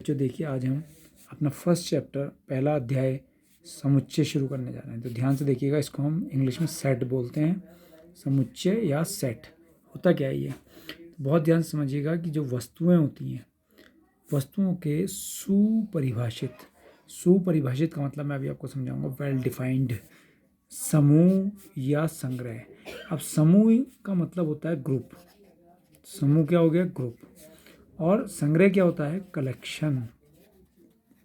जो देखिए आज हम अपना फर्स्ट चैप्टर पहला अध्याय समुच्चय शुरू करने जा रहे हैं। तो ध्यान से देखिएगा, इसको हम इंग्लिश में सेट बोलते हैं। समुच्चय या सेट होता क्या है ये, तो बहुत ध्यान से समझिएगा कि जो वस्तुएं होती हैं, वस्तुओं के सुपरिभाषित का मतलब मैं अभी आपको समझाऊंगा। वेल डिफाइंड समूह या संग्रह। अब समूह का मतलब होता है ग्रुप। समूह क्या हो गया? ग्रुप। और संग्रह क्या होता है? कलेक्शन।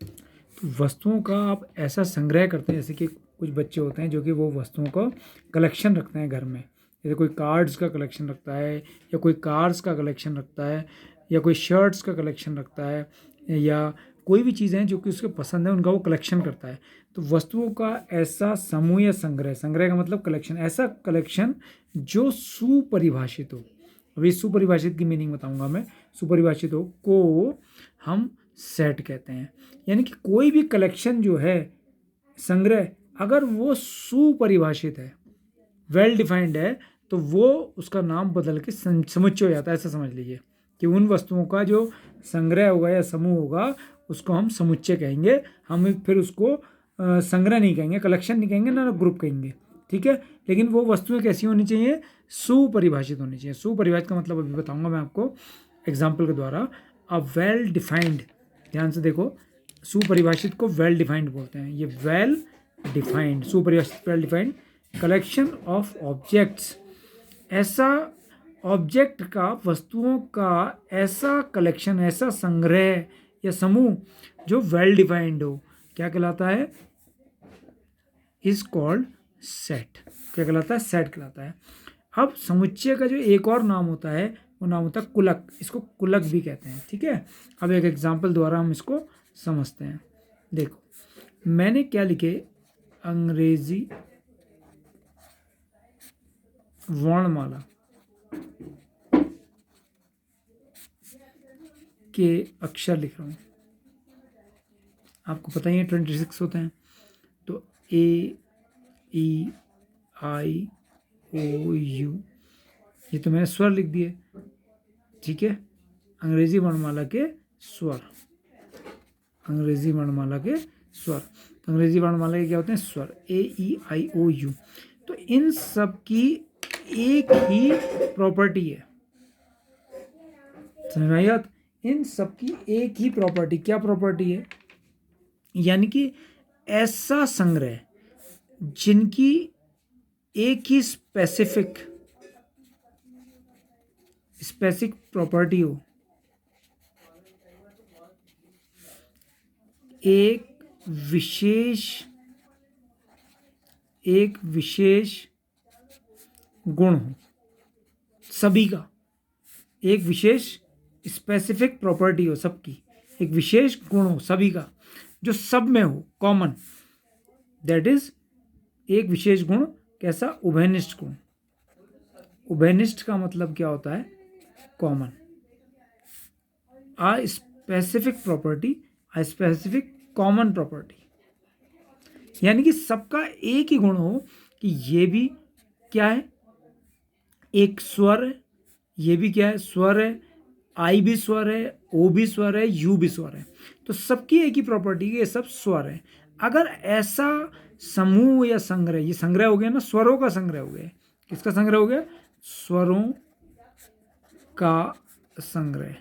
तो वस्तुओं का आप ऐसा संग्रह करते हैं, जैसे कि कुछ बच्चे होते हैं जो कि वो वस्तुओं का कलेक्शन रखते हैं घर में। जैसे कोई कार्ड्स का कलेक्शन रखता है, या कोई कार्स का कलेक्शन रखता है, या कोई शर्ट्स का कलेक्शन रखता है, या कोई भी चीज़ें जो कि उसके पसंद है उनका वो कलेक्शन करता है। तो वस्तुओं का ऐसा समूह या संग्रह, संग्रह का मतलब कलेक्शन, ऐसा कलेक्शन जो सुपरिभाषित हो। अभी सुपरिभाषित की मीनिंग बताऊंगा मैं। सुपरिभाषित हो को हम सेट कहते हैं। यानी कि कोई भी कलेक्शन जो है, संग्रह, अगर वो सुपरिभाषित है, वेल डिफाइंड है, तो वो उसका नाम बदल के समुच्चय हो जाता है। ऐसा समझ लीजिए कि उन वस्तुओं का जो संग्रह होगा या समूह होगा उसको हम समुच्चय कहेंगे। हम फिर उसको संग्रह नहीं कहेंगे, कलेक्शन नहीं कहेंगे, ना ग्रुप कहेंगे, ठीक है। लेकिन वो वस्तुएं कैसी होनी चाहिए? सुपरिभाषित होनी चाहिए। सुपरिभाषित का मतलब अभी बताऊंगा मैं आपको एग्जाम्पल के द्वारा। अब वेल डिफाइंड, ध्यान से देखो, सुपरिभाषित को वेल डिफाइंड बोलते हैं। ये वेल डिफाइंड, सुपरिभाषित, well defined collection of objects, ऐसा ऑब्जेक्ट का, वस्तुओं का ऐसा कलेक्शन, ऐसा संग्रह या समूह जो वेल डिफाइंड हो, क्या कहलाता है? Is called set. क्या कहलाता है? सेट कहलाता है। अब समुच्चय का जो एक और नाम होता है वो नाम होता है कुलक। इसको कुलक भी कहते हैं, ठीक है। अब एक एग्जाम्पल द्वारा हम इसको समझते हैं। देखो, मैंने क्या लिखे? अंग्रेजी वर्णमाला के अक्षर लिख रहा हूँ। आपको पता ही है 26 होते हैं। तो ए, ई, आई, ओ, यू, ये तो मैंने स्वर लिख दिए, ठीक है। अंग्रेजी वर्णमाला के स्वर, अंग्रेजी वर्णमाला के स्वर। तो अंग्रेजी वर्णमाला के क्या होते हैं? स्वर, ए, ई, आई, ओ, यू। तो इन सब की एक ही प्रॉपर्टी है, समझ में आई बात? इन सब की एक ही प्रॉपर्टी, क्या प्रॉपर्टी है? यानी कि ऐसा संग्रह जिनकी एक ही स्पेसिफिक प्रॉपर्टी हो, एक विशेष गुण हो, सभी का एक विशेष स्पेसिफिक प्रॉपर्टी हो, सबकी एक विशेष गुण हो, सभी का, जो सब में हो, कॉमन, दैट इज एक विशेष गुण। कैसा? उभयनिष्ठ गुण। उभयनिष्ठ का मतलब क्या होता है? कॉमन। आ स्पेसिफिक प्रॉपर्टी, आ स्पेसिफिक कॉमन प्रॉपर्टी, यानी कि सबका एक ही गुण हो कि ये भी क्या है? एक स्वर है, ये भी क्या है? स्वर है। आई भी स्वर है, ओ भी स्वर है, यू भी स्वर है। तो सबकी एक ही प्रॉपर्टी है, ये सब स्वर है। अगर ऐसा समूह या संग्रह, ये संग्रह हो गया ना, स्वरों का संग्रह हो गया। किसका संग्रह हो गया? स्वरों का संग्रह,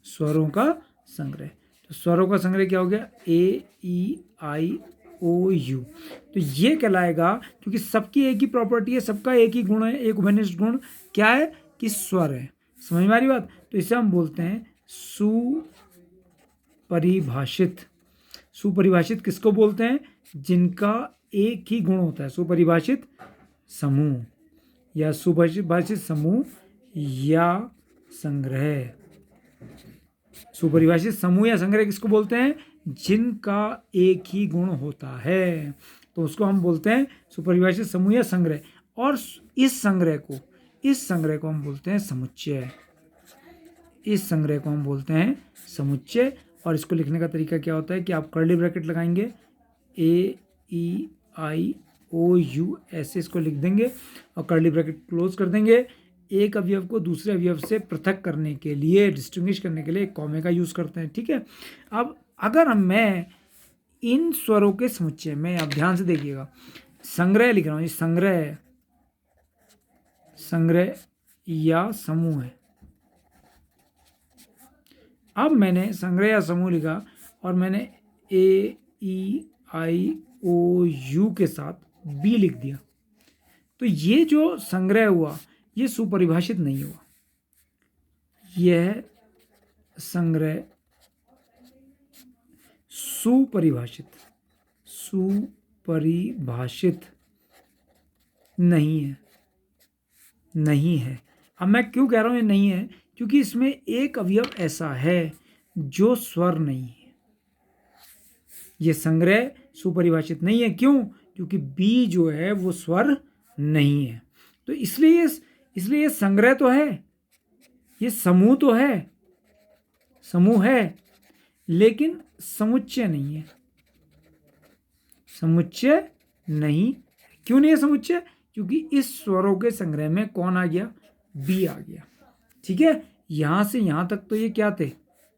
स्वरों का संग्रह। तो स्वरों का संग्रह क्या हो गया? ए, ई, आई, ओ, यू। तो ये कहलाएगा, क्योंकि सबकी एक ही प्रॉपर्टी है, सबका एक ही गुण है, एक उभयनिष्ठ गुण क्या है? कि स्वर है। समझ में आ रही बात? तो इसे हम बोलते हैं सुपरिभाषित। सुपरिभाषित किसको बोलते हैं? जिनका एक ही गुण होता है। सुपरिभाषित समूह या सुपरिभाषित समूह या संग्रह। सुपरिभाषित समूह या संग्रह किसको बोलते हैं? जिनका एक ही गुण होता है, तो उसको हम बोलते हैं सुपरिभाषित समूह या संग्रह। और इस संग्रह को हम बोलते हैं समुच्चय। इस संग्रह को हम बोलते हैं समुच्चय। और इसको लिखने का तरीका क्या होता है कि आप कर्ली ब्रैकेट लगाएंगे, ए, ई, आई, ओ, यू, ऐसे इसको लिख देंगे और कर्ली ब्रैकेट क्लोज कर देंगे। एक अवयव को दूसरे अवयव से पृथक करने के लिए, डिस्टिंग्विश करने के लिए एक कॉमे का यूज़ करते हैं। ठीक है, अब अगर मैं इन स्वरों के समुच्चय में, आप ध्यान से देखिएगा, संग्रह लिख रहा हूँ, ये संग्रह, संग्रह या समूह है। अब मैंने संग्रह या समूह लिखा और मैंने ए ई आई ओ यू के साथ बी लिख दिया, तो ये जो संग्रह हुआ ये सुपरिभाषित नहीं हुआ। यह संग्रह सुपरिभाषित नहीं है, नहीं है। अब मैं क्यों कह रहा हूं ये नहीं है, क्योंकि इसमें एक अवयव ऐसा है जो स्वर नहीं है। ये संग्रह सुपरिभाषित नहीं है, क्यों? क्योंकि बी जो है वो स्वर नहीं है। तो इसलिए ये संग्रह तो है, ये समूह तो है, समूह है, लेकिन समुच्चय नहीं है। समुच्चय नहीं। क्यों नहीं है समुच्चय? क्योंकि इस स्वरों के संग्रह में कौन आ गया? बी आ गया। ठीक है, यहां से यहां तक तो ये क्या थे?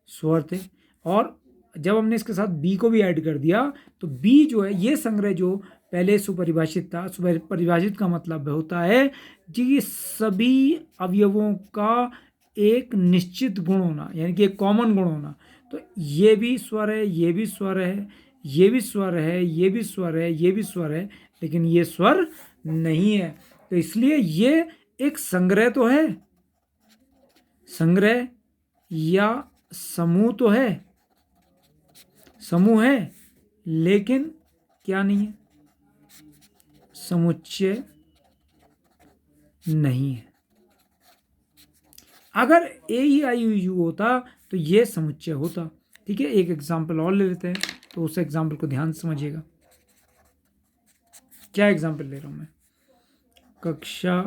स्वर थे। और जब हमने इसके साथ बी को भी ऐड कर दिया तो बी जो है, ये संग्रह जो पहले सुपरिभाषित था, सुपरिभाषित का मतलब होता है कि सभी अवयवों का एक निश्चित गुण होना, यानी कि एक कॉमन गुण होना। तो ये भी स्वर है, ये भी स्वर है, ये भी स्वर है, ये भी स्वर है, ये भी स्वर है, लेकिन ये स्वर नहीं है। तो इसलिए ये एक संग्रह तो है, संग्रह या समूह तो है, समूह है, लेकिन क्या नहीं है? समुच्चय नहीं है। अगर ए ई आई यू होता तो ये समुच्चय होता। ठीक है, एक एग्जाम्पल और ले लेते हैं, तो उस एग्जाम्पल को ध्यान से समझिएगा। क्या एग्जाम्पल ले रहा हूं मैं? कक्षा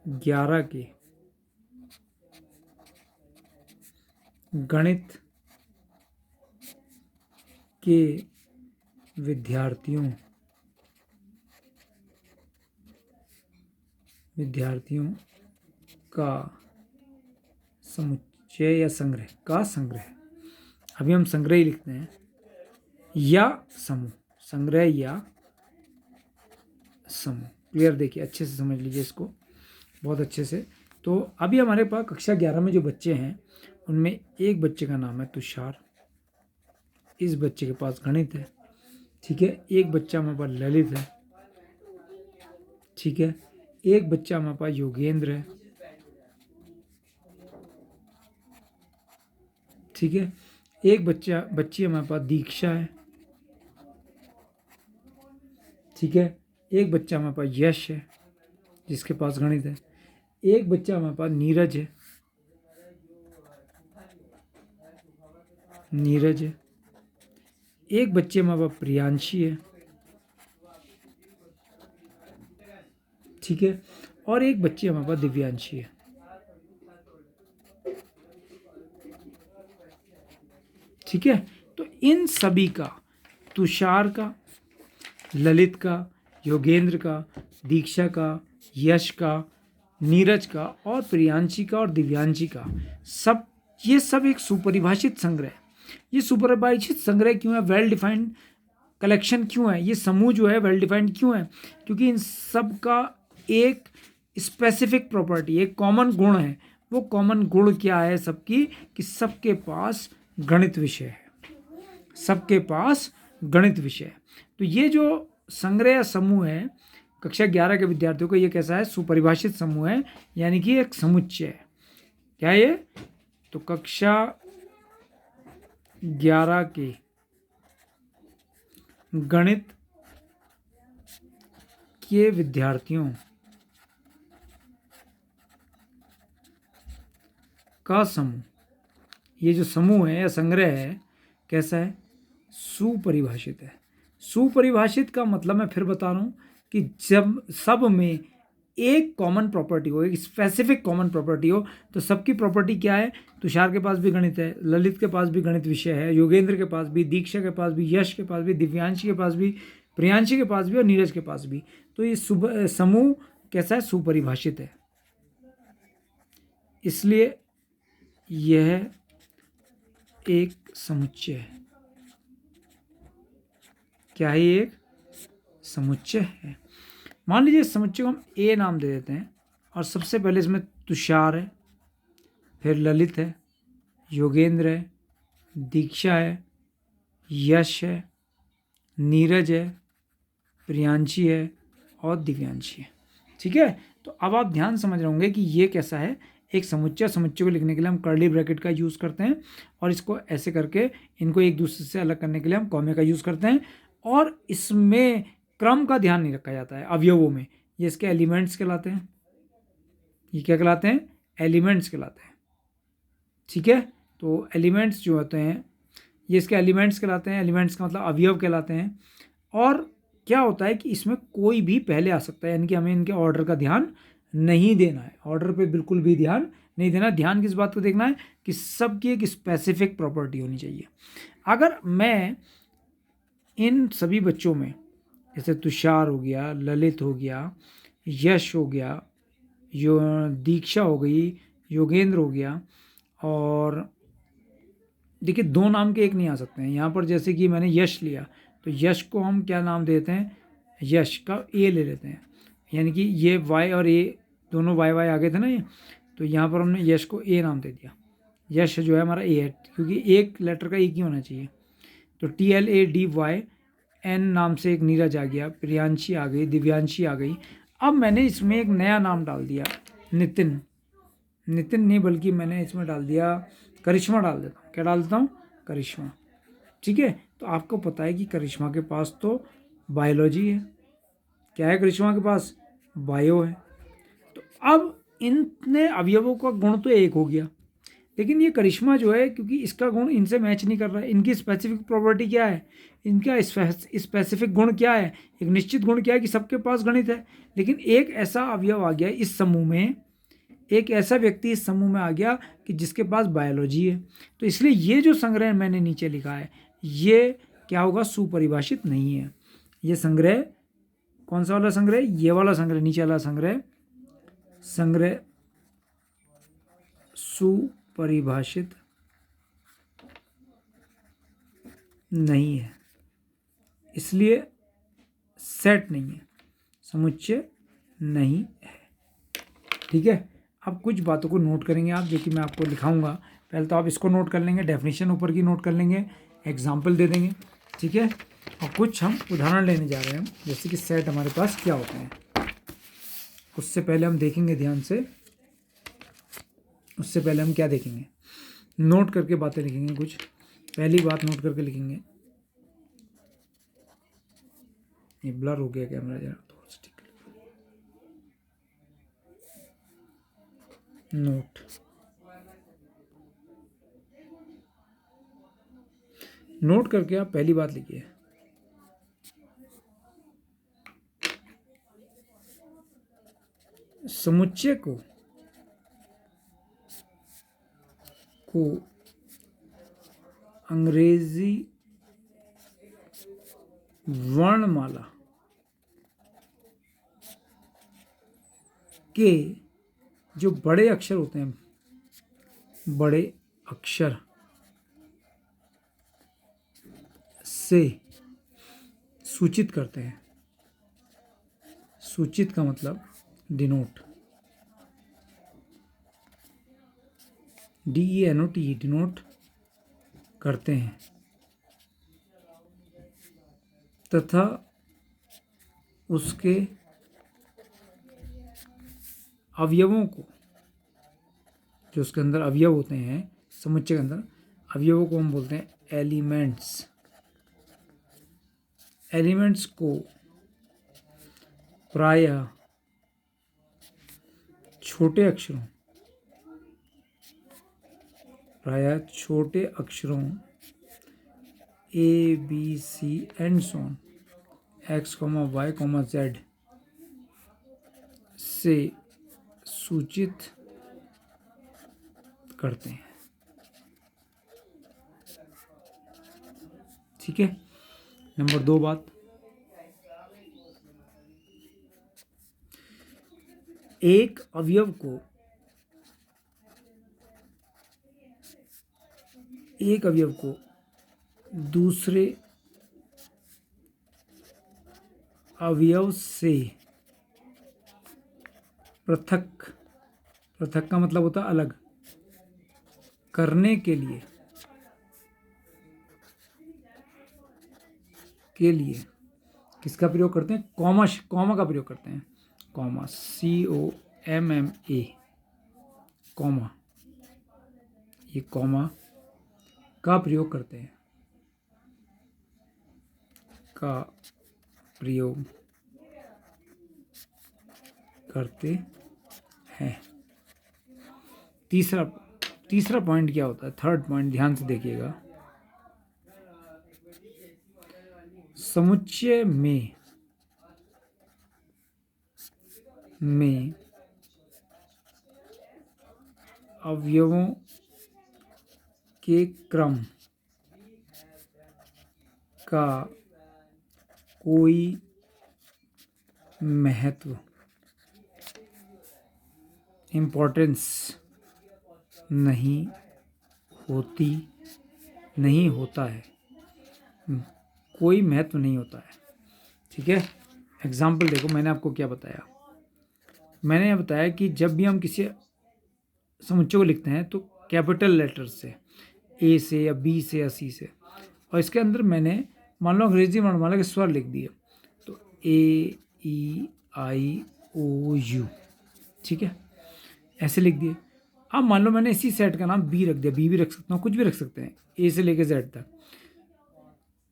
11 के गणित के विद्यार्थियों का समुच्चय या संग्रह का संग्रह। अभी हम संग्रह ही लिखते हैं, या समूह, संग्रह या समूह। क्लियर? देखिए, अच्छे से समझ लीजिए इसको, बहुत अच्छे से। तो अभी हमारे पास कक्षा 11 में जो बच्चे हैं उनमें एक बच्चे का नाम है तुषार, इस बच्चे के पास गणित है। ठीक है, एक बच्चा हमारे पास ललित है। ठीक है, एक बच्चा हमारे पास योगेंद्र है। ठीक है, एक बच्ची हमारे पास दीक्षा है। ठीक है, एक बच्चा हमारे पास यश है जिसके पास गणित है। एक बच्चा हमारे पास नीरज है, एक बच्चे हमारे पास प्रियांशी है। ठीक है, और एक बच्ची हमारे पास दिव्यांशी है। ठीक है, तो इन सभी का, तुषार का, ललित का, योगेंद्र का, दीक्षा का, यश का, नीरज का और प्रियांशी का और दिव्यांशी का, ये सब एक सुपरिभाषित संग्रह। ये सुपरिभाषित संग्रह क्यों है? वेल डिफाइंड कलेक्शन क्यों है? ये समूह जो है वेल डिफाइंड क्यों है? क्योंकि इन सब का एक स्पेसिफिक प्रॉपर्टी, एक कॉमन गुण है। वो कॉमन गुण क्या है सबकी? कि सबके पास गणित विषय है, सबके पास गणित विषय है। तो ये जो संग्रह या समूह है कक्षा 11 के विद्यार्थियों का, ये कैसा है? सुपरिभाषित समूह है, यानी कि एक समुच्चय है। क्या ये? तो कक्षा 11 के गणित के विद्यार्थियों का समूह, ये जो समूह है या संग्रह है, कैसा है? सुपरिभाषित है। सुपरिभाषित का मतलब मैं फिर बता रहा हूं कि जब सब में एक कॉमन प्रॉपर्टी हो, एक स्पेसिफिक कॉमन प्रॉपर्टी हो, तो सबकी प्रॉपर्टी क्या है? तुषार के पास भी गणित है, ललित के पास भी गणित विषय है, योगेंद्र के पास भी, दीक्षा के पास भी, यश के पास भी, दिव्यांशी के पास भी, प्रियांशी के पास भी और नीरज के पास भी। तो ये समूह कैसा है, सुपरिभाषित है, इसलिए यह एक समुच्चय है। क्या है, ये एक समुच्चय है। मान लीजिए इस समुच्चय को हम ए नाम दे देते हैं और सबसे पहले इसमें तुषार है, फिर ललित है, योगेंद्र है, दीक्षा है, यश है, नीरज है, प्रियांशी है और दिव्यांशी है। ठीक है, तो अब आप ध्यान समझ रहे होंगे कि ये कैसा है, एक समुच्चय। समुच्चय को लिखने के लिए हम कर्ली ब्रैकेट का यूज़ करते हैं और इसको ऐसे करके इनको एक दूसरे से अलग करने के लिए हम कॉमे का यूज़ करते हैं। और इसमें क्रम का ध्यान नहीं रखा जाता है अवयवों में, ये इसके एलिमेंट्स कहलाते हैं। ये क्या कहलाते हैं, एलिमेंट्स कहलाते हैं। ठीक है, तो एलिमेंट्स जो होते हैं ये इसके एलिमेंट्स कहलाते हैं। एलिमेंट्स का मतलब अवयव कहलाते हैं। और क्या होता है कि इसमें कोई भी पहले आ सकता है, यानी कि हमें इनके ऑर्डर का ध्यान नहीं देना है, ऑर्डर पे बिल्कुल भी ध्यान नहीं देना। ध्यान किस बात को देखना है कि सबकी एक स्पेसिफिक प्रॉपर्टी होनी चाहिए। अगर मैं इन सभी बच्चों में, जैसे तुषार हो गया, ललित हो गया, यश हो गया, दीक्षा हो गई, योगेंद्र हो गया, और देखिए दो नाम के एक नहीं आ सकते हैं यहाँ पर। जैसे कि मैंने यश लिया तो यश को हम क्या नाम देते हैं, यश का ए ले लेते हैं, यानी कि ये वाई और ए दोनों वाई वाई आ गए थे ना ये, तो यहाँ पर हमने यश को ए नाम दे दिया। यश जो है हमारा ए है, क्योंकि एक लेटर का एक ही होना चाहिए। तो TLADYN नाम से एक नीरज आ गया, प्रियांशी आ गई, दिव्यांशी आ गई। अब मैंने इसमें एक नया नाम डाल दिया, नितिन। नितिन नहीं बल्कि मैंने इसमें डाल दिया करिश्मा डाल देता हूँ। क्या डाल देता हूँ, करिश्मा। ठीक है, तो आपको पता है कि करिश्मा के पास तो बायोलॉजी है। क्या है करिश्मा के पास, बायो है। तो अब इतने अवयवों का गुण तो एक हो गया, लेकिन ये करिश्मा जो है, क्योंकि इसका गुण इनसे मैच नहीं कर रहा है। इनकी स्पेसिफिक प्रॉपर्टी क्या है, इनका स्पेसिफिक गुण क्या है, एक निश्चित गुण क्या है कि सबके पास गणित है। लेकिन एक ऐसा अवयव आ गया इस समूह में, एक ऐसा व्यक्ति इस समूह में आ गया कि जिसके पास बायोलॉजी है। तो इसलिए ये जो संग्रह मैंने नीचे लिखा है ये क्या होगा, सुपरिभाषित नहीं है। ये संग्रह कौन सा वाला संग्रह, ये वाला संग्रह, नीचे वाला संग्रह, संग्रह सुपरिभाषित नहीं है, इसलिए सेट नहीं है, समुच्चय नहीं है। ठीक है, अब कुछ बातों को नोट करेंगे आप, जो कि मैं आपको लिखाऊंगा। पहले तो आप इसको नोट कर लेंगे, डेफिनेशन ऊपर की नोट कर लेंगे, एग्जाम्पल दे देंगे। ठीक है, और कुछ हम उदाहरण लेने जा रहे हैं, जैसे कि सेट हमारे पास क्या होते हैं। उससे पहले हम देखेंगे ध्यान से, उससे पहले हम क्या देखेंगे, नोट करके बातें लिखेंगे। कुछ पहली बात नोट करके लिखेंगे। ये ब्लर हो गया कैमरा जरा, थोड़ा सा ठीक नोट। नोट करके आप पहली बात लिखिए, समुच्चय को अंग्रेजी वर्णमाला के जो बड़े अक्षर होते हैं, बड़े अक्षर से सूचित करते हैं। सूचित का मतलब डिनोट, DENOT, डिनोट करते हैं, तथा उसके अवयवों को, जो उसके अंदर अवयव होते हैं, समुच्चय के अंदर अवयवों को हम बोलते हैं एलिमेंट्स। एलिमेंट्स को प्रायः छोटे अक्षरों, ABC and so on, X, Y, Z से सूचित करते हैं। ठीक है, नंबर 2 बात, एक अवयव को दूसरे अवयव से पृथक का मतलब होता है अलग करने के लिए किसका प्रयोग करते हैं? कॉमा का प्रयोग करते हैं। कॉमा, COMMA, कॉमा, ये कॉमा का प्रयोग करते हैं, हैं। तीसरा पॉइंट क्या होता है? थर्ड पॉइंट ध्यान से देखिएगा। समुच्चय में अवयवों के क्रम का कोई महत्व, इम्पोर्टेंस नहीं होता है, कोई महत्व नहीं होता है। ठीक है, एग्जाम्पल देखो, मैंने आपको क्या बताया? मैंने यह बताया कि जब भी हम किसी समुच्चय को लिखते हैं तो कैपिटल लेटर से, A से या B से या C से, और इसके अंदर मैंने मान लो अंग्रेजी वर्णमाला के स्वर लिख दिए, तो AEIOU, ठीक है, ऐसे लिख दिए। अब मान लो मैंने इसी सेट का नाम B रख दिया, B भी रख सकता हूँ, कुछ भी रख सकते हैं, A से लेकर Z तक।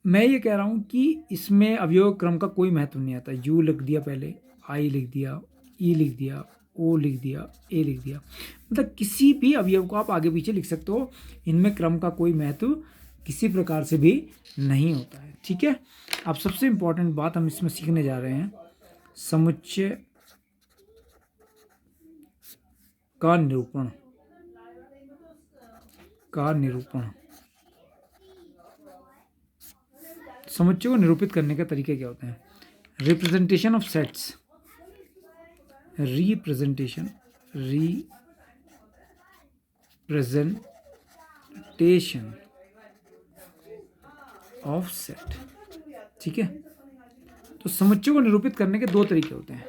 मैं ये कह रहा हूँ कि इसमें अवयव क्रम का कोई महत्व नहीं आता। U लिख दिया, पहले I लिख दिया, E लिख दिया, O लिख दिया, A लिख दिया, मतलब किसी भी अवयव को आप आगे पीछे लिख सकते हो, इनमें क्रम का कोई महत्व किसी प्रकार से भी नहीं होता है। ठीक है, अब सबसे इम्पोर्टेंट बात हम इसमें सीखने जा रहे हैं, समुच्चय का निरूपण। समुच्चय को निरूपित करने के तरीके क्या होते हैं? Representation of sets, representation of set. ठीक है, तो समुच्चय को निरूपित करने के दो तरीके होते हैं।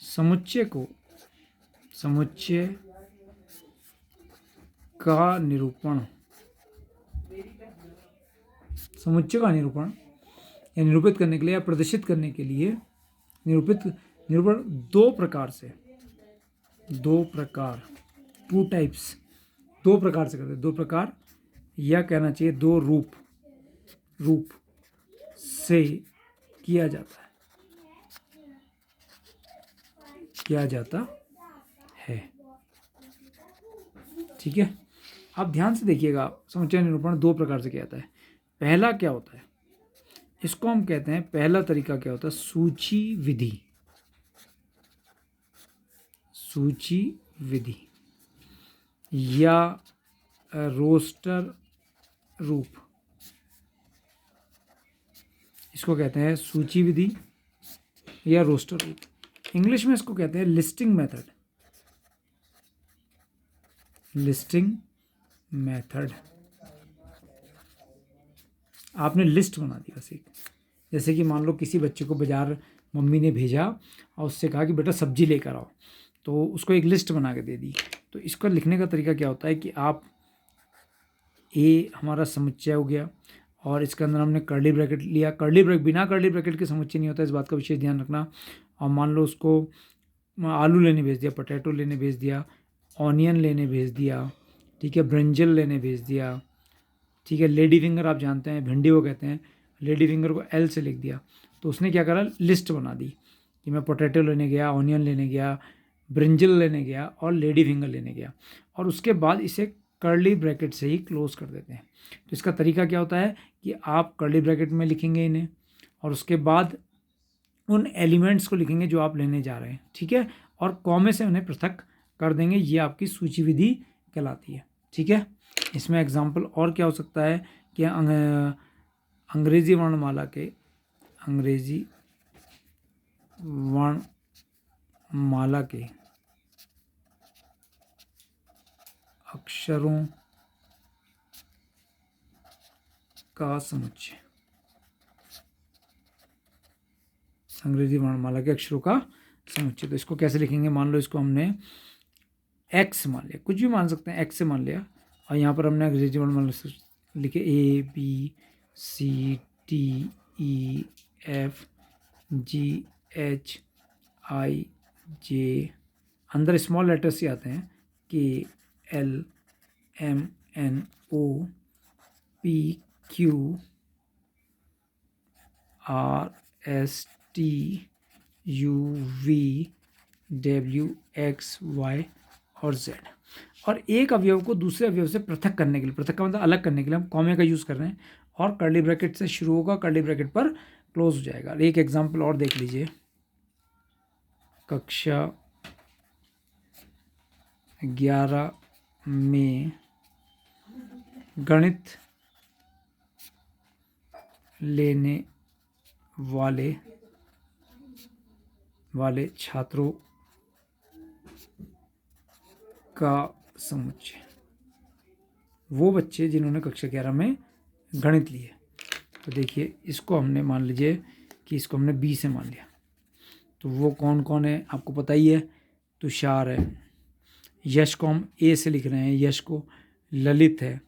समुच्चय का निरूपण या निरूपित करने के लिए या प्रदर्शित करने के लिए निरूपण दो प्रकार से या कहना चाहिए दो रूप से किया जाता है। ठीक है, आप ध्यान से देखिएगा, समुच्चय निरूपण दो प्रकार से किया जाता है। पहला क्या होता है? इसको हम कहते हैं, पहला तरीका क्या होता है? सूची विधि या रोस्टर रूप, इसको कहते हैं सूची विधि या रोस्टर रूप। इंग्लिश में इसको कहते हैं लिस्टिंग मेथड। आपने लिस्ट बना दी बस एक, जैसे कि मान लो किसी बच्चे को बाजार मम्मी ने भेजा और उससे कहा कि बेटा सब्जी लेकर आओ, तो उसको एक लिस्ट बना के दे दी। तो इसको लिखने का तरीका क्या होता है कि आप ए हमारा समुच्चय हो गया और इसके अंदर हमने कर्ली ब्रैकेट लिया, बिना कर्ली ब्रैकेट के समुच्चय नहीं होता, इस बात का विशेष ध्यान रखना। और मान लो उसको आलू लेने भेज दिया, पोटैटो लेने भेज दिया, ऑनियन लेने भेज दिया, ठीक है, ब्रिंजल लेने भेज दिया, ठीक है, लेडी फिंगर आप जानते हैं भिंडी को कहते हैं, लेडी फिंगर को L से लिख दिया। तो उसने क्या करा, लिस्ट बना दी कि मैं पोटैटो लेने गया, ऑनियन लेने गया, ब्रिंजल लेने गया और लेडी फिंगर लेने गया, और उसके बाद इसे कर्ली ब्रैकेट से ही क्लोज कर देते हैं। तो इसका तरीका क्या होता है कि आप कर्ली ब्रैकेट में लिखेंगे इन्हें और उसके बाद उन एलिमेंट्स को लिखेंगे जो आप लेने जा रहे हैं, ठीक है, और कॉमे से उन्हें पृथक कर देंगे। ये आपकी सूची विधि कहलाती है। ठीक है, इसमें एग्जाम्पल और क्या हो सकता है कि अंग्रेजी वर्णमाला माला के अक्षरों का समुच्चय, अंग्रेजी वर्णमाला के अक्षरों का समुच्चय। तो इसको कैसे लिखेंगे? मान लो इसको हमने एक्स मान लिया, कुछ भी मान सकते हैं, एक्स से मान लिया, और यहाँ पर हमने अंग्रेजी वर्णमाला से लिखे A B C T E F G H I J, अंदर स्मॉल लेटर्स ही आते हैं, K L M N O P Q R S T U V W X Y और जेड। और एक अवयव को दूसरे अवयव से पृथक करने के लिए, पृथक का मतलब अलग करने के लिए, हम कॉमे का यूज़ कर रहे हैं, और कर्ली ब्रैकेट से शुरू होगा, कर्ली ब्रैकेट पर क्लोज हो जाएगा। एक एग्जांपल और देख लीजिए, कक्षा 11 में गणित लेने वाले छात्रों का समुच्चय, वो बच्चे जिन्होंने कक्षा 11 में गणित लिए। तो देखिए, इसको हमने मान लीजिए कि इसको हमने बी से मान लिया, तो वो कौन कौन है आपको पता ही है, तुषार है, यश को हम ए से लिख रहे हैं, यश को, ललित है,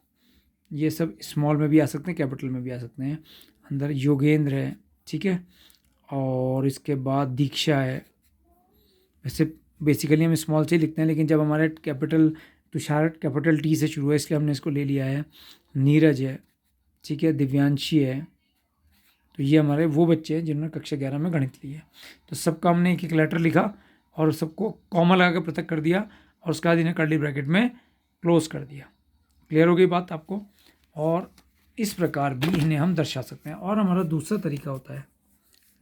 ये सब स्मॉल में भी आ सकते हैं, कैपिटल में भी आ सकते हैं, अंदर योगेंद्र है, ठीक है, और इसके बाद दीक्षा है। वैसे बेसिकली हम स्मॉल से ही लिखते हैं, लेकिन जब हमारे कैपिटल, तुषार कैपिटल टी से शुरू है, इसलिए हमने इसको ले लिया है। नीरज है, ठीक है, दिव्यांशी है। तो ये हमारे वो बच्चे हैं जिन्होंने कक्षा 11 में गणित ली है। तो सबका हमने एक एक लेटर लिखा और सबको कॉमा लगा के पृथक कर दिया, और उसके बाद इन्हें कर्ली ब्रैकेट में क्लोज कर दिया। क्लियर हो गई बात आपको? और इस प्रकार भी इन्हें हम दर्शा सकते हैं। और हमारा दूसरा तरीका होता है,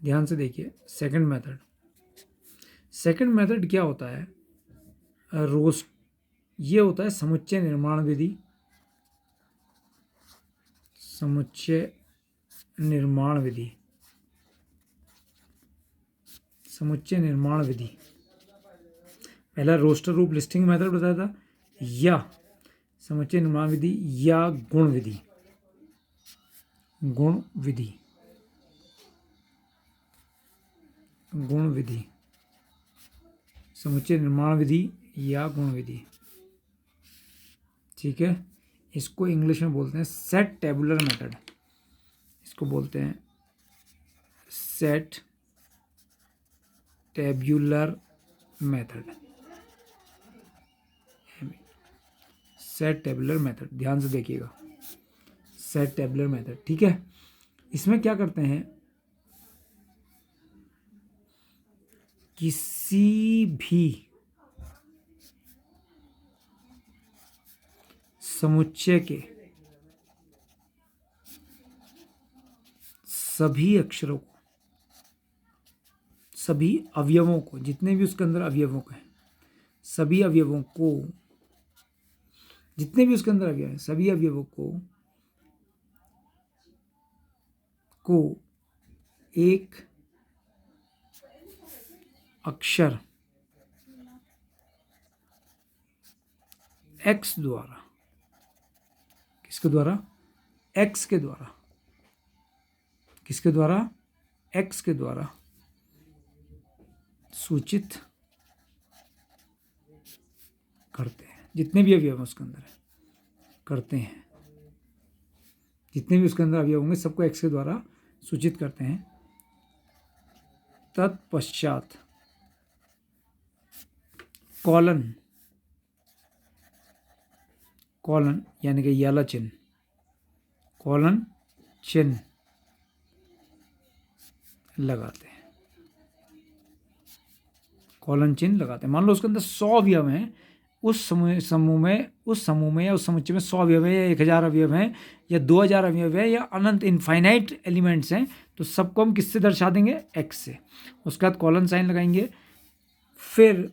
ध्यान से देखिए, सेकंड मेथड। सेकंड मेथड क्या होता है? रोस्ट, ये होता है समुच्चय निर्माण विधि। समुच्चय निर्माण विधि, समुच्चय निर्माण विधि। पहला रोस्टर रूप लिस्टिंग मेथड बताया था, या समुच्चय निर्माण विधि, या गुण विधि। गुण विधि, गुण विधि, समुच्चय निर्माण विधि या गुण विधि, ठीक है। इसको इंग्लिश में बोलते हैं सेट टेबुलर मेथड। इसको बोलते हैं set tabular method, set tabular method. ध्यान से देखिएगा, सेट टेबुलर मेथड, ठीक है। इसमें क्या करते हैं, किसी भी समुच्चय के सभी अक्षरों को, सभी अवयवों को, जितने भी उसके अंदर अवयवों के हैं, सभी अवयवों को, जितने भी उसके अंदर अवयव हैं, सभी अवयवों को एक अक्षर एक्स द्वारा, किसके द्वारा? एक्स के द्वारा, किसके द्वारा? एक्स के द्वारा सूचित करते हैं। जितने भी अवयव उसके अंदर है, करते हैं, जितने भी उसके अंदर अवयव होंगे सबको एक्स के द्वारा सूचित करते हैं। तत्पश्चात कॉलन, कॉलन यानी कि याला चिन्ह, कॉलन चिन्ह लगाते हैं, कॉलन चिन्ह लगाते हैं। मान लो उसके अंदर 100 अवयव हैं, उस समूह में या उस समुच्चय में 100 अवयव है, या 1000 अवयव हैं, या 2000 अवयव है, या अनंत इनफाइनाइट एलिमेंट्स हैं, तो सबको हम किससे दर्शा देंगे? एक्स से। उसके बाद कॉलन साइन लगाएंगे। फिर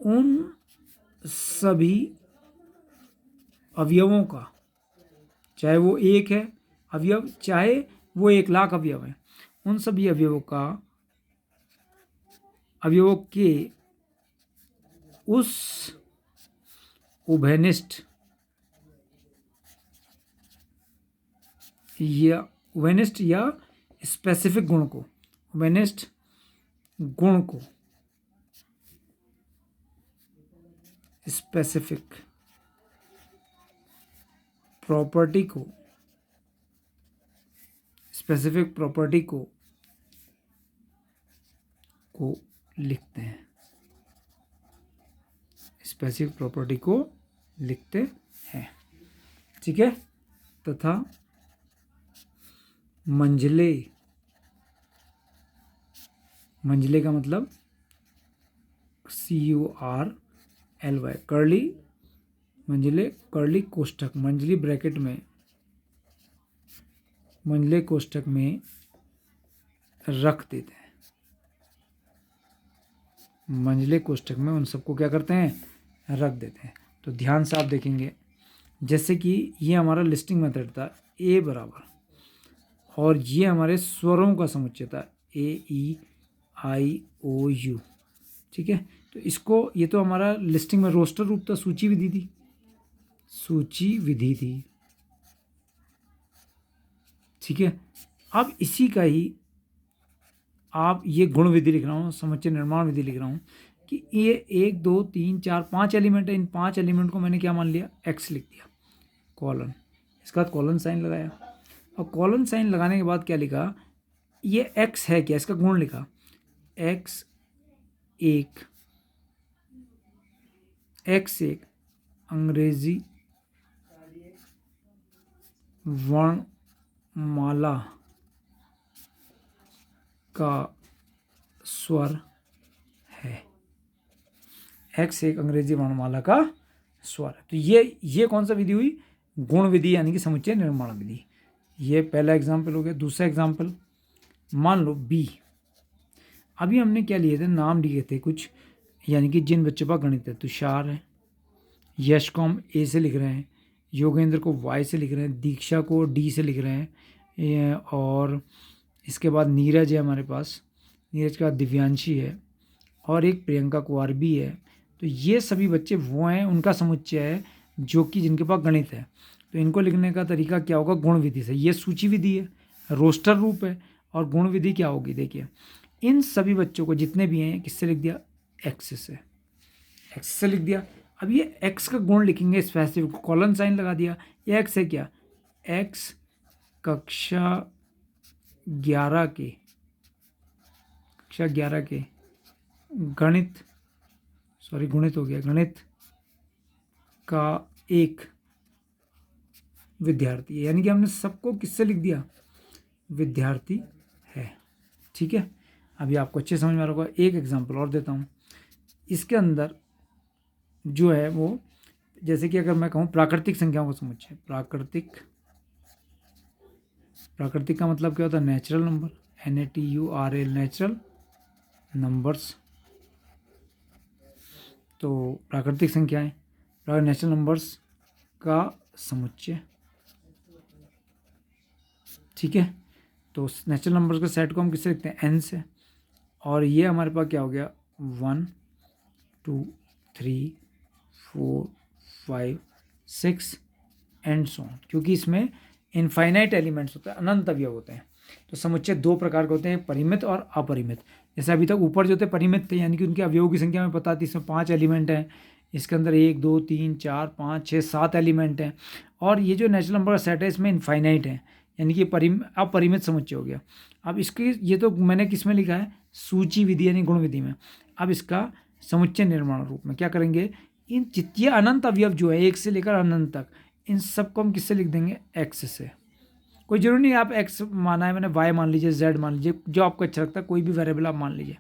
उन सभी अवयवों का, चाहे वो एक है अवयव, चाहे वो 1,00,000 अवयव है, उन सभी अवयवों का अवयवों के उस उभयनिष्ठ या स्पेसिफिक गुण को, उभयनिष्ठ गुण को, स्पेसिफिक प्रॉपर्टी को, स्पेसिफिक प्रॉपर्टी को लिखते हैं, स्पेसिफिक प्रॉपर्टी को लिखते हैं। ठीक है। तथा मंझले, मंझले का मतलब CURLY, कर्ली, मंझले कर्ली कोष्ठक, मंझली ब्रैकेट में, मंझले कोष्ठक में रख देते हैं, मंझले कोष्ठक में उन सबको क्या करते हैं, रख देते हैं। तो ध्यान से आप देखेंगे, जैसे कि ये हमारा लिस्टिंग मेथड था A बराबर, और ये हमारे स्वरों का समुच्चय था AEIOU। ठीक है। तो इसको, ये तो हमारा लिस्टिंग में रोस्टर रूप था, सूची विधि थी, सूची विधि थी। ठीक है। अब इसी का ही आप ये गुण विधि लिख रहा हूँ, समुच्चय निर्माण विधि लिख रहा हूँ कि ये 1 2 3 4 5 एलिमेंट है। इन 5 एलिमेंट को मैंने क्या मान लिया, X लिख दिया, कॉलन, इसका कॉलन साइन लगाया। और कॉलन साइन लगाने के बाद क्या लिखा, ये X है क्या, इसका गुण लिखा, X एक अंग्रेजी वर्णमाला का स्वर है, X एक अंग्रेजी वर्णमाला का स्वर है। तो ये कौन सा विधि हुई, गुण विधि, यानी कि समुच्चय निर्माण विधि। ये पहला एग्जाम्पल हो गया। दूसरा एग्जाम्पल, मान लो B। अभी हमने क्या लिए थे, नाम लिए थे कुछ, यानी कि जिन बच्चों का गणित है, तुषार है, यश को हम A से लिख रहे हैं, योगेंद्र को Y से लिख रहे हैं, दीक्षा को D से लिख रहे हैं, और इसके बाद नीरज है हमारे पास, नीरज के बाद दिव्यांशी है, और एक प्रियंका कुमार भी है। तो ये सभी बच्चे वो हैं, उनका समुच्चय है जो कि जिनके पास गणित है। तो इनको लिखने का तरीका क्या होगा, गुण विधि से। ये सूची विधि है, रोस्टर रूप है, और गुण विधि क्या होगी, देखिए इन सभी बच्चों को जितने भी हैं किससे लिख दिया, X से, X से लिख दिया। अब ये X का गुण लिखेंगे, स्पेसिफिक कॉलन साइन लगा दिया। ये X है क्या, X कक्षा 11 के गणित, सॉरी गुणित हो गया, गणित का एक विद्यार्थी है, यानी कि हमने सबको किससे लिख दिया, विद्यार्थी है। ठीक है। अभी आपको अच्छे समझ में आ रहा होगा। एक एग्जांपल और देता हूँ। इसके अंदर जो है वो, जैसे कि अगर मैं कहूँ प्राकृतिक संख्याओं को समुच्चय, प्राकृतिक का मतलब क्या होता है, natural number, NATURAL, natural numbers. तो प्राकृतिक संख्याएं, नेचुरल नंबर्स का समुच्चय। ठीक है। तो नेचुरल नंबर्स के सेट को हम किससे लिखते हैं, N से। और ये हमारे पास क्या हो गया, 1 2 3 4 5 6 एंड सो ऑन, क्योंकि इसमें इनफाइनाइट एलिमेंट्स होते हैं, अनंत अवयव होते हैं। तो समुच्चय दो प्रकार के होते हैं, परिमित और अपरिमित। जैसे अभी तक ऊपर जो थे परिमित थे, यानी कि उनके अवयवों की संख्या में पता थी, इसमें 5 एलिमेंट हैं, इसके अंदर 1 2 3 4 5 6 7 एलिमेंट हैं। और ये जो नेचुरल नंबर का सेट है इसमें इनफाइनाइट है, यानी कि अपरिमित समुच्चय हो गया। अब इसके, ये तो मैंने किस में लिखा है, सूची विधि यानी गुण विधि में। अब इसका समुच्चय निर्माण रूप में क्या करेंगे, इन जितने अनंत अवयव जो है 1 से लेकर अनंत तक, इन सबको हम किससे लिख देंगे, X से। कोई जरूरी नहीं आप X माना है मैंने, Y मान लीजिए, Z मान लीजिए, जो आपको अच्छा लगता है, कोई भी वेरिएबल आप मान लीजिए,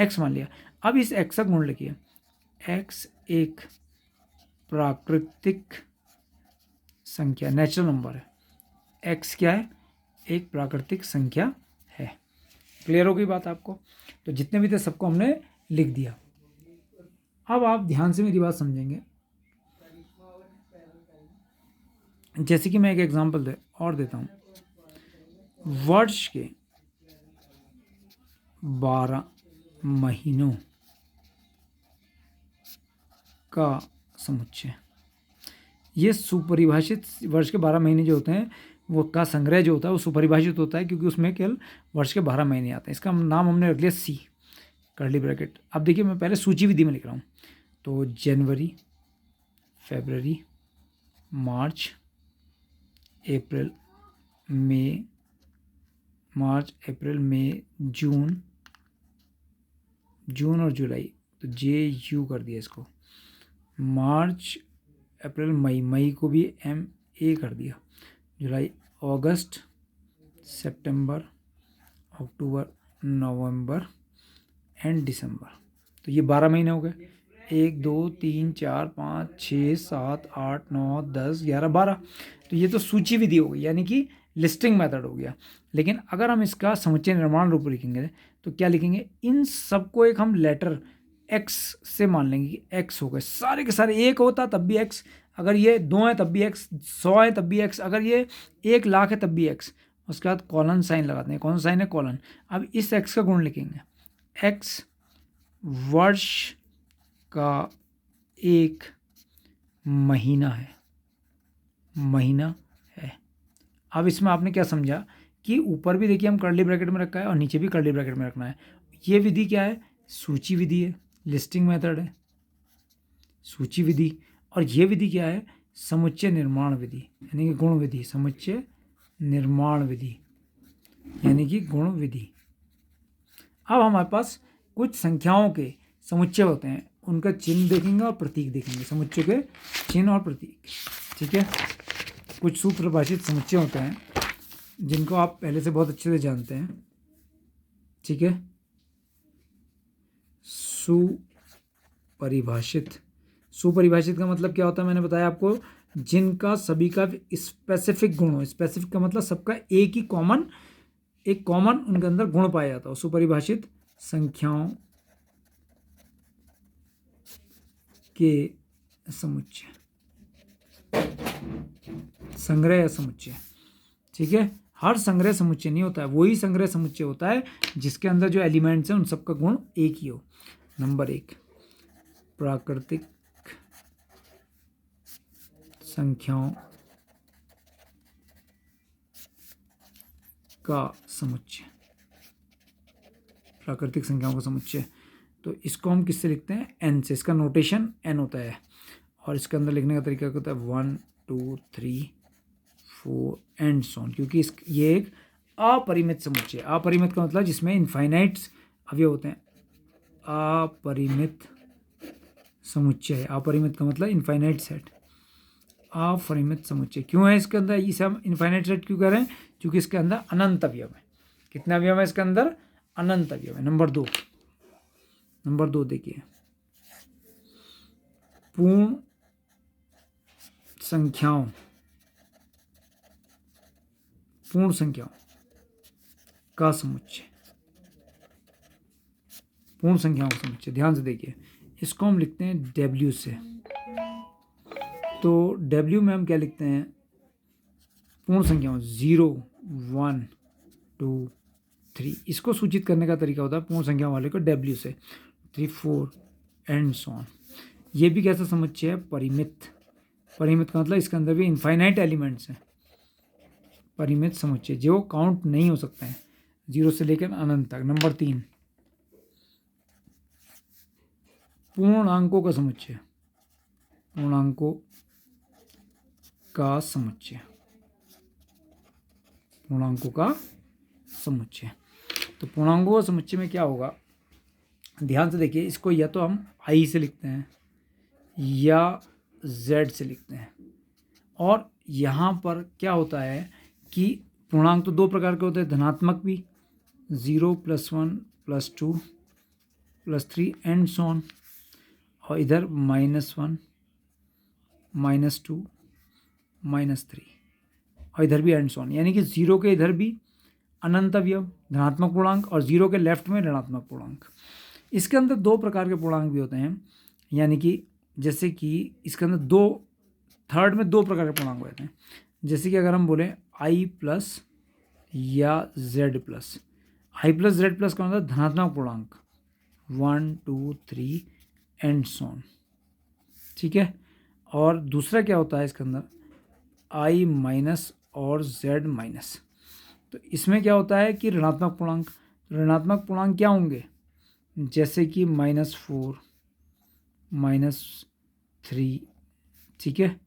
X मान लिया। अब इस X का गुण लिखिए, X एक प्राकृतिक संख्या, नेचुरल नंबर है, X क्या है, एक प्राकृतिक संख्या है। क्लियर हो गई बात आपको। तो जितने भी थे सबको हमने लिख दिया। अब आप ध्यान से मेरी बात समझेंगे। जैसे कि मैं एक एग्जांपल और देता हूँ, वर्ष के 12 महीनों का समुच्चय। ये सुपरिभाषित वर्ष के 12 महीने जो होते हैं वो का संग्रह जो होता है वो सुपरिभाषित होता है, क्योंकि उसमें केवल वर्ष के 12 महीने आते हैं। इसका नाम हमने रख लिया सी, कर्ली ब्रैकेट। अब देखिए मैं पहले सूची विधि में लिख रहा हूँ, तो जनवरी, फरवरी, मार्च, अप्रैल, मई, मार्च, अप्रैल, मई, जून और जुलाई, तो JU कर दिया इसको। मार्च, अप्रैल, मई को भी MA कर दिया। जुलाई, अगस्त, सितंबर, अक्टूबर, नवंबर एंड दिसंबर। तो ये 12 महीने हो गए। 1 2 3 4 5 6 7 8 9 10 11 12। तो ये तो सूची विधि हो गई, यानी कि लिस्टिंग मेथड हो गया। लेकिन अगर हम इसका समुच्चय निर्माण रूप लिखेंगे तो क्या लिखेंगे, इन सबको एक हम लेटर X से मान लेंगे कि X हो गए सारे के सारे। 1 होता तब भी X, अगर ये 2 है तब भी X, 100 है तब भी X, अगर ये 1 लाख है तब भी X। उसके बाद कॉलन साइन लगाते हैं। कौन सा साइन है, कॉलन। अब इस X का गुण लिखेंगे, X वर्ष का एक महीना है, महीना है। अब इसमें आपने क्या समझा कि ऊपर भी देखिए हम कर्ली ब्रैकेट में रखा है और नीचे भी कर्ली ब्रैकेट में रखना है। ये विधि क्या है, सूची विधि है, लिस्टिंग मेथड है, सूची विधि। और ये विधि क्या है, समुच्चय निर्माण विधि, यानी कि गुण विधि। समुच्चय निर्माण विधि यानी कि गुण विधि। अब हमारे पास कुछ संख्याओं के समुच्चय होते हैं, उनका चिन्ह देखेंगे और प्रतीक देखेंगे। समुच्चय के चिन्ह और प्रतीक, ठीक है। कुछ सुपरिभाषित समुच्चय होते हैं जिनको आप पहले से बहुत अच्छे से जानते हैं, ठीक है। सुपरिभाषित का मतलब क्या होता है, मैंने बताया आपको, जिनका सभी का स्पेसिफिक गुण हो। स्पेसिफिक का मतलब सबका एक कॉमन उनके अंदर गुण पाया जाता हो। सुपरिभाषित संख्याओं के समुच्चय, संग्रह समुच्चय, ठीक है। हर संग्रह समुच्चय नहीं होता है, वही संग्रह समुच्चय होता है जिसके अंदर जो एलिमेंट्स हैं उन सबका गुण एक ही हो। नंबर 1, प्राकृतिक संख्याओं का समुच्चय। प्राकृतिक संख्याओं का समुच्चय, तो इसको हम किससे लिखते हैं, n से। इसका नोटेशन n होता है और इसके अंदर लिखने का तरीका होता है 1 2 3 4 एंड सो ऑन, क्योंकि ये एक अपरिमित समुच्चय। अपरिमित का मतलब जिसमें इनफाइनाइट अवयव होते हैं, अपरिमित समुच्चय है। अपरिमित का मतलब इनफाइनाइट सेट, अपरिमित समुच्चय। क्यों है इसके अंदर इसे हम इनफाइनाइट सेट क्यों कह रहे हैं, क्योंकि इसके अंदर अनंत अवयव है। कितने अवयव है इसके अंदर, अनंत अवयव है। नंबर 2 देखिए, पूर्ण संख्याओं का समुच्चय। पूर्ण संख्याओं का समुच्चय, ध्यान से देखिए, इसको हम लिखते हैं W से। तो W में हम क्या लिखते हैं, पूर्ण संख्याओं 0 1 2 3। इसको सूचित करने का तरीका होता है पूर्ण संख्याओं वाले को W से, 3 4 एंड सो ऑन। ये भी कैसा समुच्चय है, परिमित का मतलब इसके अंदर भी इनफाइनाइट एलिमेंट्स हैं। परिमित समुच्चय जो काउंट नहीं हो सकते हैं, 0 से लेकर अनंत तक। नंबर 3, पूर्णांकों का समुच्चय। पूर्णांकों का समुच्चय। तो पूर्णांकों का समुच्चय में क्या होगा, ध्यान से देखिए, इसको या तो हम I से लिखते हैं या Z से लिखते हैं। और यहाँ पर क्या होता है कि पूर्णांक तो 2 प्रकार के होते हैं, धनात्मक भी, 0 +1 +2 +3 एंड सो ऑन, और इधर -1 -2 -3, और इधर भी एंड सो ऑन। यानी कि 0 के इधर भी अनंत अवयव धनात्मक पूर्णांक और 0 के लेफ्ट में ऋणात्मक पूर्णांक। इसके अंदर 2 प्रकार के पूर्णांक भी होते हैं, यानी कि जैसे कि इसके अंदर थर्ड में 2 प्रकार के पूर्णांक होते हैं। जैसे कि अगर हम बोलें I+ या Z+, I+Z+ का मतलब धनात्मक पूर्णांक, 1 2 3 एंड सो ऑन। ठीक है। और दूसरा क्या होता है इसके अंदर, i माइनस और z माइनस। तो इसमें क्या होता है कि ऋणात्मक पूर्णांक, ऋणात्मक पूर्णांक क्या होंगे, जैसे कि -4 -3। ठीक है,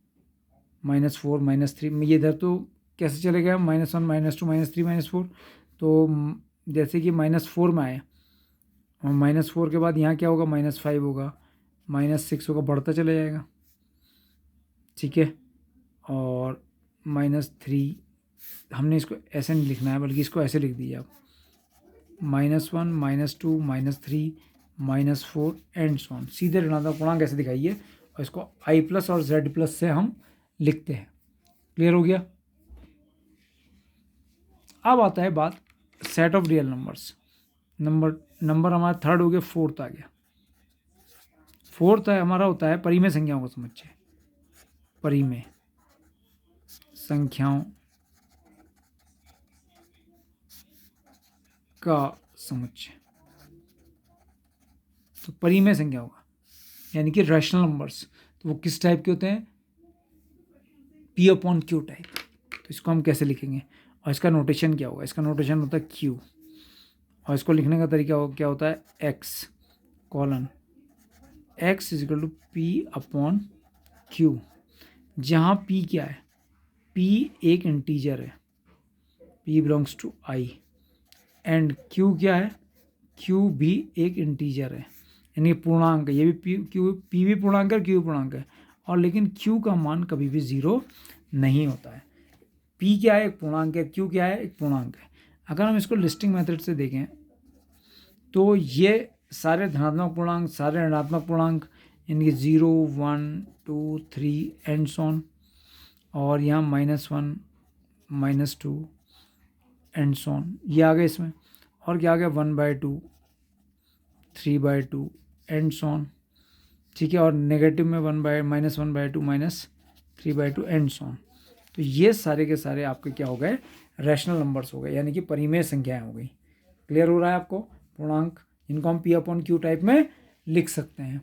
-4 -3 ये इधर तो कैसे चलेगा, -1 -2 -3 -4। तो जैसे कि -4 में आए और -4 के बाद यहाँ क्या होगा, -5 होगा, -6 होगा, बढ़ता चला जाएगा। ठीक है। और -3 हमने इसको ऐसे नहीं लिखना है, बल्कि इसको ऐसे लिख दीजिए आप, -1 -2 -3 -4 एंड सो ऑन। सीधे ऋणात्मक पूर्णांक ऐसे दिखाइए और इसको i प्लस और z प्लस से हम लिखते हैं। क्लियर हो गया। अब आता है बात set of real numbers. Number हमारा थर्ड हो गया, फोर्थ आ गया। फोर्थ है हमारा होता है परिमेय संख्याओं का समुच्चय। परिमेय संख्याओं का समुच्चय। तो परिमेय संख्याओं का यानी कि रैशनल नंबर्स, तो वो किस टाइप के होते हैं, P/Q टाइप। तो इसको हम कैसे लिखेंगे और इसका नोटेशन क्या होगा, इसका नोटेशन होता है Q, और इसको लिखने का तरीका क्या होता है, X colon X is equal to P/Q, जहाँ P क्या है, P एक इंटीजर है, P belongs to I, and Q क्या है, Q भी एक इंटीजर है, यानी पूर्णांक है। ये भी P भी पूर्णांक है और Q भी पूर्णांक है, और लेकिन Q का मान कभी भी 0 नहीं होता है। P क्या है, एक पूर्णांक है, Q क्या है, एक पूर्णांक है। अगर हम इसको लिस्टिंग मेथड से देखें तो ये सारे धनात्मक पूर्णांक, सारे ऋणात्मक पूर्णांक, यानी 0 1 2 3 एंड सो ऑन, और यहाँ -1 -2 एंड सो ऑन, ये आ गए इसमें। और क्या आ गया, 1/2 3/2 एंड सो ऑन। ठीक है। और नेगेटिव में -1/2 -3/2 एंड सो ऑन। तो ये सारे के सारे आपके क्या हो गए, रैशनल नंबर्स हो गए, यानी कि परिमेय संख्याएं हो गई। क्लियर हो रहा है आपको, पूर्णांक इनको हम P/Q टाइप में लिख सकते हैं।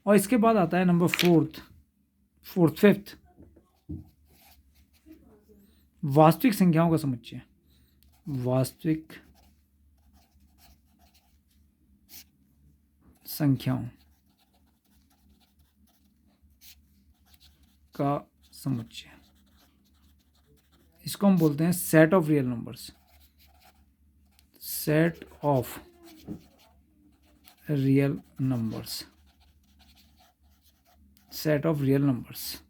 और इसके बाद आता है नंबर फिफ्थ, वास्तविक संख्याओं का समुच्चय। वास्तविक संख्याओं का समुच्चय, इसको हम बोलते हैं set of real numbers. Set of real numbers, set of real numbers.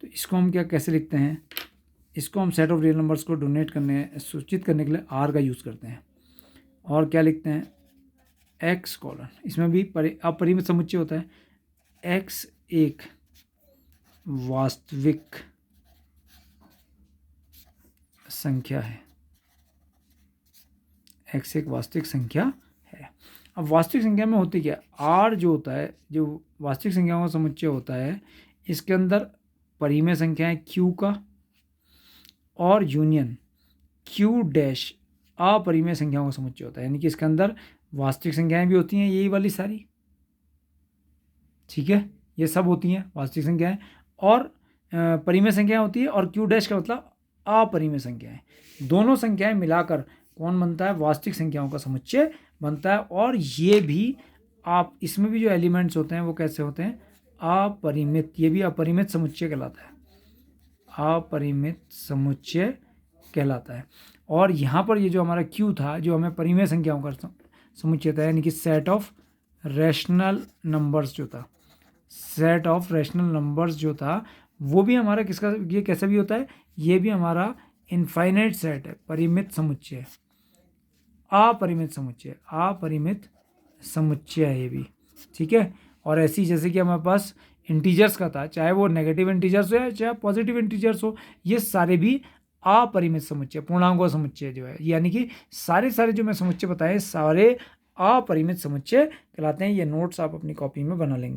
तो इसको हम कैसे लिखते हैं, इसको हम सेट ऑफ रियल नंबर्स को सूचित करने के लिए R का यूज़ करते हैं। और क्या लिखते हैं, X कॉलन, इसमें भी अपरिमित समुच्चय होता है। X एक वास्तविक संख्या है, X एक वास्तविक संख्या है। अब वास्तविक संख्या में होती क्या, R जो होता है, जो वास्तविक संख्याओं का समुच्चय होता है, इसके अंदर परिमेय संख्या है Q का, और यूनियन Q डैश अपरिमेय संख्याओं का समुच्चय होता है, यानी कि इसके अंदर वास्तविक संख्याएं भी होती हैं, यही वाली सारी। ठीक है, ये सब होती हैं वास्तविक संख्याएं, और परिमेय संख्याएं होती है, और Q डैश का मतलब अपरिमेय संख्याएं। दोनों संख्याएं मिलाकर कौन बनता है, वास्तविक संख्याओं का समुच्चय बनता है। और ये भी आप, इसमें भी जो एलिमेंट्स होते हैं वो कैसे होते हैं, अपरिमित। ये भी अपरिमित समुच्चय कहलाता है, अपरिमित समुच्चय कहलाता है। और यहाँ पर ये जो हमारा Q था, जो हमें परिमेय संख्याओं का समुच्चय था, यानी कि सेट ऑफ रैशनल नंबर्स जो था, सेट ऑफ रैशनल नंबर्स जो था, वो भी हमारा किसका, ये कैसा भी होता है, ये भी हमारा इनफाइनाइट सेट है, परिमित समुच्चय, अपरिमित समुच्चय, अपरिमित समुच्चय है ये भी। ठीक है। और ऐसी जैसे कि हमारे पास इंटीजर्स का था, चाहे वो नेगेटिव इंटीजर्स हो या चाहे पॉजिटिव इंटीजर्स हो, ये सारे भी अपरिमित समुच्चय, पूर्णांकों का समुच्चय जो है, यानी कि सारे जो मैं समुच्चय बताए सारे अपरिमित समुच्चय कहलाते हैं। ये नोट्स आप अपनी कॉपी में बना लेंगे।